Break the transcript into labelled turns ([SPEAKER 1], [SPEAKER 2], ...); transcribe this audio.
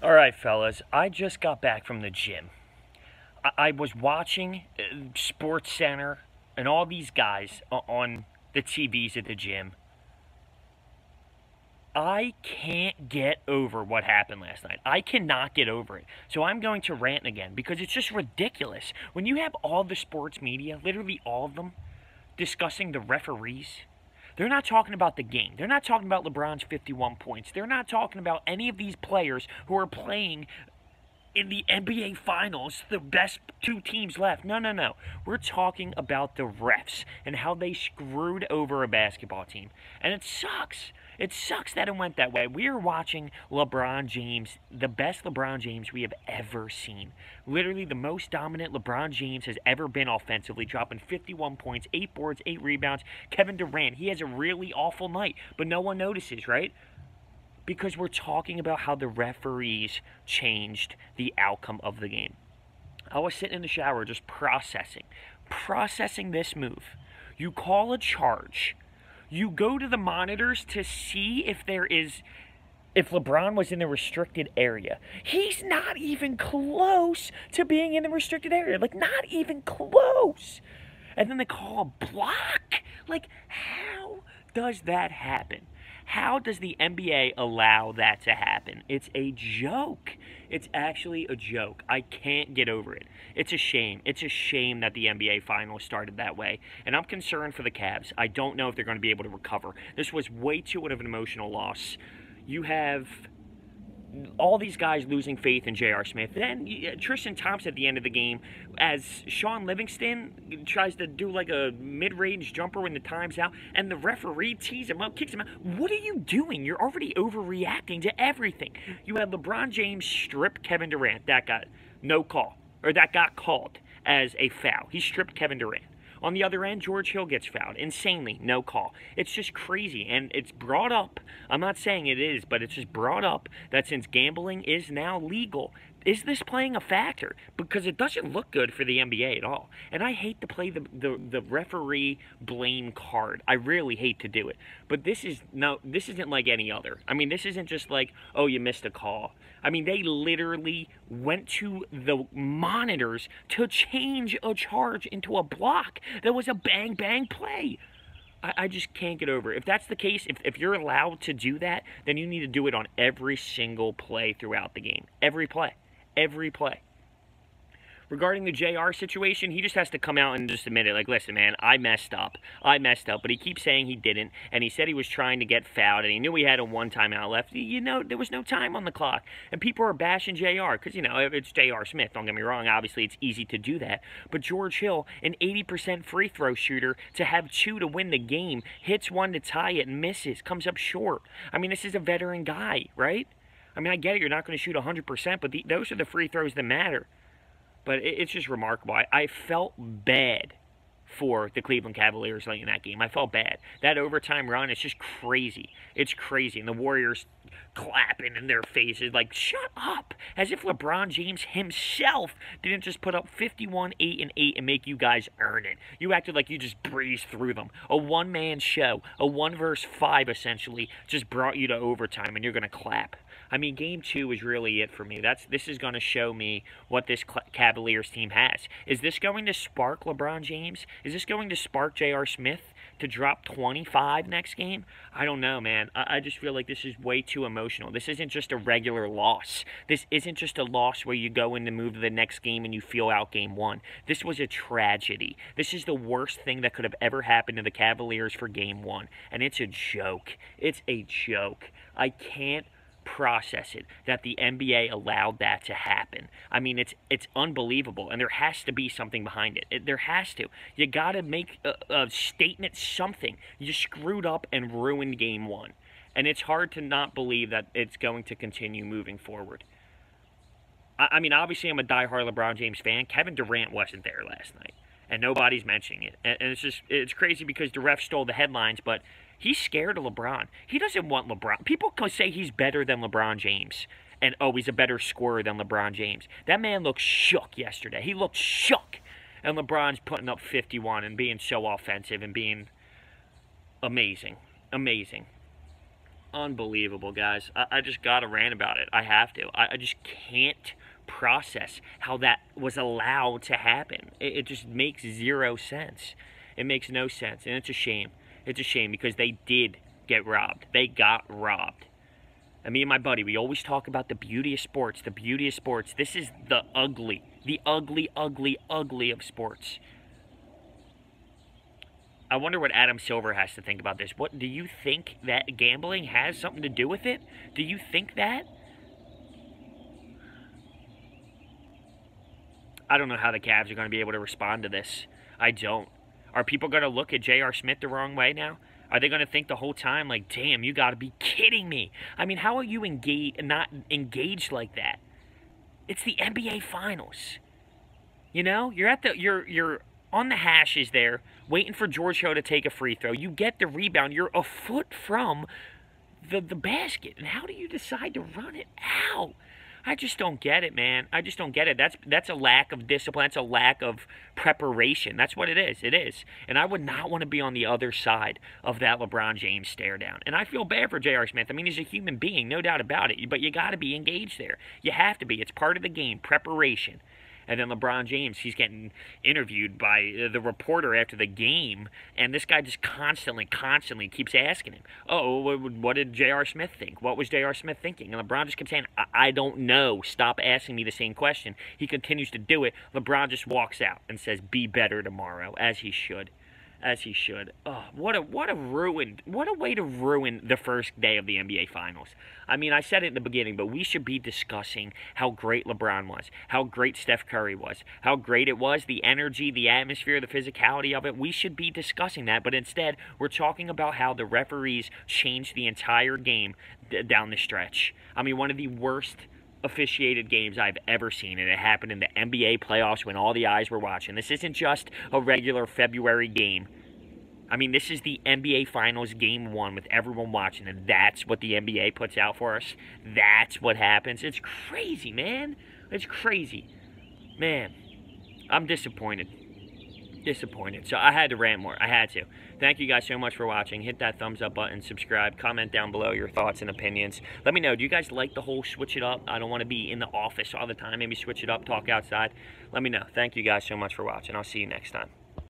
[SPEAKER 1] All right, fellas, I just got back from the gym. I was watching Sports Center and all these guys on the TVs at the gym. I can't get over what happened last night. I cannot get over it. So I'm going to rant again because it's just ridiculous. When you have all the sports media, literally all of them, discussing the referees, they're not talking about the game. They're not talking about LeBron's 51 points. They're not talking about any of these players who are playing in the NBA Finals, the best two teams left. No, no, no. We're talking about the refs and how they screwed over a basketball team. And it sucks. It sucks that it went that way. We are watching LeBron James, the best LeBron James we have ever seen. Literally the most dominant LeBron James has ever been offensively, dropping 51 points, 8 boards, 8 rebounds. Kevin Durant, he has a really awful night, but no one notices, right? Because we're talking about how the referees changed the outcome of the game. I was sitting in the shower just processing this move. You call a charge. You go to the monitors to see if LeBron was in the restricted area. He's not even close to being in the restricted area. Like, not even close. And then they call a block? Like, how does that happen? How does the NBA allow that to happen? It's a joke. It's actually a joke. I can't get over it. It's a shame. It's a shame that the NBA Finals started that way. And I'm concerned for the Cavs. I don't know if they're going to be able to recover. This was way too much of an emotional loss. You have all these guys losing faith in J.R. Smith. Then Tristan Thompson at the end of the game, as Sean Livingston tries to do like a mid-range jumper when the time's out, and the referee tees him up, kicks him out. What are you doing? You're already overreacting to everything. You had LeBron James strip Kevin Durant. That got no call, or that got called as a foul. He stripped Kevin Durant. On the other end, George Hill gets fouled. Insanely, no call. It's just crazy, and it's brought up. I'm not saying it is, but it's just brought up that since gambling is now legal, is this playing a factor? Because it doesn't look good for the NBA at all. And I hate to play the referee blame card. I really hate to do it. But this isn't like any other. I mean, this isn't just like, oh, you missed a call. I mean, they literally went to the monitors to change a charge into a block. That was a bang-bang play. I just can't get over it. If that's the case, if you're allowed to do that, then you need to do it on every single play throughout the game. Every play. Every play. Regarding the JR situation, he just has to come out and just admit it. Like, listen, man, I messed up. But he keeps saying he didn't, and he said he was trying to get fouled, and he knew he had a one timeout left. You know, there was no time on the clock, and people are bashing JR because, you know, it's JR Smith. Don't get me wrong. Obviously, it's easy to do that. But George Hill, an 80% free throw shooter, to have 2 to win the game, hits 1 to tie it and misses, comes up short. I mean, this is a veteran guy, right? I mean, I get it. You're not going to shoot 100%, but those are the free throws that matter. But it's just remarkable. I felt bad for the Cleveland Cavaliers late in that game. I felt bad. That overtime run, it's just crazy. It's crazy. And the Warriors clapping in their faces like, shut up. As if LeBron James himself didn't just put up 51, 8, and 8 and make you guys earn it. You acted like you just breezed through them. A one-man show, a 1 versus 5 essentially, just brought you to overtime, and you're going to clap. I mean, Game 2 is really it for me. This is going to show me what this Cavaliers team has. Is this going to spark LeBron James? Is this going to spark J.R. Smith to drop 25 next game? I don't know, man. I just feel like this is way too emotional. This isn't just a regular loss. This isn't just a loss where you go in to move to the next game and you feel out Game 1. This was a tragedy. This is the worst thing that could have ever happened to the Cavaliers for Game 1. And it's a joke. It's a joke. I can't process it that the NBA allowed that to happen. I mean, it's unbelievable, and there has to be something behind it. There has to. You got to make a statement, something. You screwed up and ruined Game 1, and it's hard to not believe that it's going to continue moving forward. I mean, obviously, I'm a diehard LeBron James fan. Kevin Durant wasn't there last night, and nobody's mentioning it. And it's crazy because the ref stole the headlines, but he's scared of LeBron. He doesn't want LeBron. People can say he's better than LeBron James. And, oh, he's a better scorer than LeBron James. That man looked shook yesterday. He looked shook. And LeBron's putting up 51 and being so offensive and being amazing. Amazing. unbelievable, guys. I just got to rant about it. I have to. I just can't process how that was allowed to happen. It just makes zero sense. It makes no sense, and it's a shame. It's a shame because they did get robbed. They got robbed. And me and my buddy, we always talk about the beauty of sports, the beauty of sports. This is the ugly, ugly of sports. I wonder what Adam Silver has to think about this. What do you think that gambling has something to do with it? Do you think that? I don't know how the Cavs are going to be able to respond to this. I don't. Are people going to look at J.R. Smith the wrong way now? Are they going to think the whole time, like, damn, you got to be kidding me? I mean, how are you not engaged like that? It's the NBA Finals. You know, you're on the hashes there, waiting for George Hill to take a free throw. You get the rebound. You're a foot from the basket. And how do you decide to run it out? I just don't get it, man. I just don't get it. That's a lack of discipline. That's a lack of preparation. That's what it is. It is. And I would not want to be on the other side of that LeBron James stare down. And I feel bad for J.R. Smith. I mean, he's a human being, no doubt about it. But you got to be engaged there. You have to be. It's part of the game, preparation. And then LeBron James, he's getting interviewed by the reporter after the game, and this guy just constantly keeps asking him, oh, what did J.R. Smith think? What was J.R. Smith thinking? And LeBron just kept saying, I don't know. Stop asking me the same question. He continues to do it. LeBron just walks out and says, be better tomorrow, as he should. As he should. Oh, what a way to ruin the first day of the NBA Finals. I mean, I said it in the beginning, but we should be discussing how great LeBron was, how great Steph Curry was, how great it was, the energy, the atmosphere, the physicality of it. We should be discussing that, but instead, we're talking about how the referees changed the entire game down the stretch. I mean, one of the worst officiated games I've ever seen, and it happened in the NBA playoffs when all the eyes were watching. This isn't just a regular February game. I mean, this is the NBA Finals Game 1 with everyone watching, and that's what the NBA puts out for us. That's what happens. It's crazy, man. It's crazy. Man, I'm disappointed. So I had to rant more. I had to. Thank you guys so much for watching. Hit that thumbs up button, subscribe, comment down below your thoughts and opinions. Let me know, do you guys like the whole switch it up? I don't want to be in the office all the time. Maybe switch it up, talk outside. Let me know. Thank you guys so much for watching. I'll see you next time.